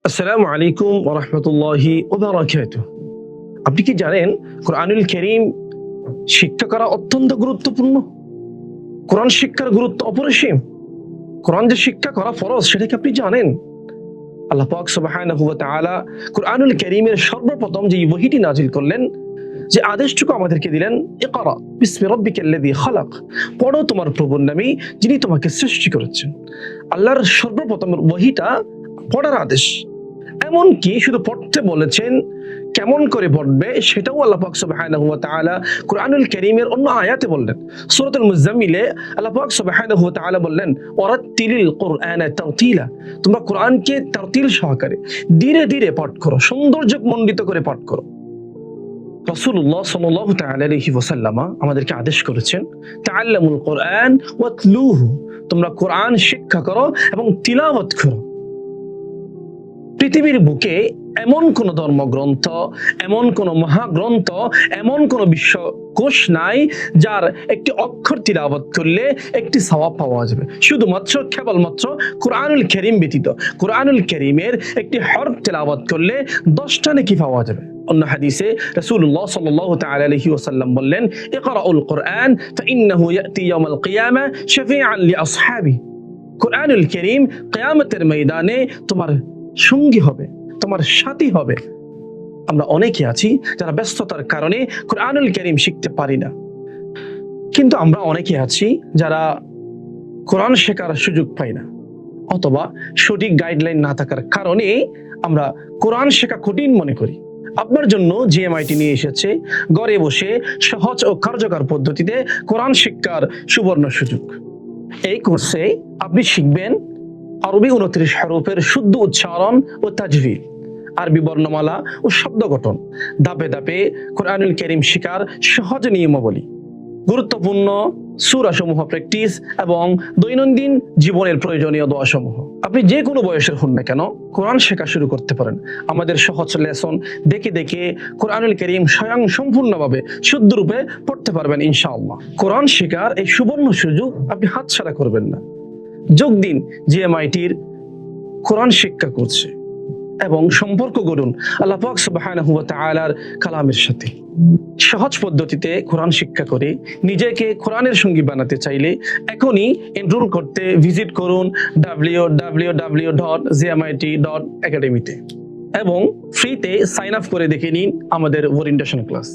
আসসালামু আলাইকুম ওয়া রাহমাতুল্লাহি ওয়া বারাকাতুহু। আপনি কি জানেন কোরআনুল কারীম শিক্ষা করা অত্যন্ত গুরুত্বপূর্ণ? কোরআন শিক্ষার গুরুত্ব অপরিসীম। কোরআন যে শিক্ষা করা ফরজ সেটা কি আপনি জানেন? আল্লাহ পাক সুবহানাহু ওয়া তাআলা কোরআনুল কারীমের সর্বপ্রথম যে ওহীটি নাযিল করলেন, যে আদেশটুকু আমাদেরকে দিলেন, ইকরা বিসমি রাব্বিকাল্লাযী খালাক, পড়ো তোমার প্রভুর নামে যিনি তোমাকে সৃষ্টি করেছেন। আল্লাহর সর্বপ্রথম ওহীটা পড়ার আদেশ। এমনকি শুধু পড়তে বলেছেন, কেমন করে পড়বে সেটাও আল্লাহ পাক সুবহানাহু ওয়া তাআলা কোরআনুল কারীমের অন্য আয়াতে বললেন। সূরাতুল মুজাম্মিলে আল্লাহ পাক সুবহানাহু ওয়া তাআলা বললেন, ওয়ারাত্তিলিল কুরআনা তারতিলা, তোমরা কোরআনকে তারতিল সহকারে ধীরে ধীরে পাঠ করো, সৌন্দর্যমণ্ডিত করে পাঠ করো। রাসূলুল্লাহ সাল্লাল্লাহু তাআলা আলাইহি ওয়াসাল্লাম আমাদেরকে আদেশ করেছেন, তাআল্লামুল কুরআন ওয়াতলুহু, তোমরা কোরআন শিক্ষা করো এবং তিলাওয়াত করো। পৃথিবীর বুকে এমন কোন ধর্মগ্রন্থ, এমন কোন মহাগ্রন্থ, এমন কোন বিশ্বকোষ নাই যার একটি অক্ষর তিলাওয়াত করলে একটি সওয়াব পাওয়া যাবে, শুধুমাত্র কেবলমাত্র কোরআনুল কারীম ব্যতীত। কোরআনুল কারীমের একটি হরফ তিলাওয়াত করলে 10টা নেকি পাওয়া যাবে। অন্য হাদিসে রাসূলুল্লাহ সাল্লাল্লাহু তাআলা আলাইহি ওয়াসাল্লাম বললেন, ইকরাউল কুরআন ফাইন্নাহু ইয়াতি ইয়াউমাল কিয়ামা শাফিআন লিআসহাবি, কোরআনুল কারীম কিয়ামতের ময়দানে তোমার সঙ্গী হবে, তোমার সাথী হবে। আমরা অনেকে আছি যারা ব্যস্ততার কারণে কোরআনুল কারীম শিখতে পারি না, কিন্তু আমরা অনেকে আছি যারা কোরআন শেখার সুযোগ পাই না, অথবা সঠিক গাইডলাইন না থাকার কারণে আমরা কোরআন শেখা কঠিন মনে করি। আপনার জন্য জিএমআইটি নিয়ে এসেছে ঘরে বসে সহজ ও কার্যকর পদ্ধতিতে কোরআন শিক্ষার সুবর্ণ সুযোগ। এই কোর্সে আপনি শিখবেন আরবি 29 হরফের শুদ্ধ উচ্চারণ ও তাজভিদ, আরবি বর্ণমালা ও শব্দ গঠন, ধাপে ধাপে কোরআনুল কারীম শিখার সহজ নিয়মাবলী, গুরুত্বপূর্ণ সূরা সমূহ প্র্যাকটিস এবং দৈনন্দিন জীবনের প্রয়োজনীয় দোয়া সমূহ। আপনি যে কোনো বয়সের হন না কেন কোরআন শেখা শুরু করতে পারেন। আমাদের সহজ লেসন দেখে দেখে কোরআনুল কারীম স্বয়ং সম্পূর্ণভাবে শুদ্ধরূপে পড়তে পারবেন ইনশাআল্লাহ। কোরআন শেখার এই সুবর্ণ সুযোগ আপনি হাতছাড়া করবেন না। যোগ দিন জিএমআইটির কোরআন শিক্ষা করছে এবং সম্পর্ক গড়ুন আল্লাহ পাক সুবহানাহু ওয়া তাআলার কালামের সাথে। সহজ পদ্ধতিতে কোরআন শিক্ষা করে নিজেকে কোরআনের সঙ্গী বানাতে চাইলে এখনই এনরোল করতে ভিজিট করুন www.gmit.academy তে এবং ফ্রিতে সাইন আপ করে দেখে নিন আমাদের ওরিয়েন্টেশন ক্লাস।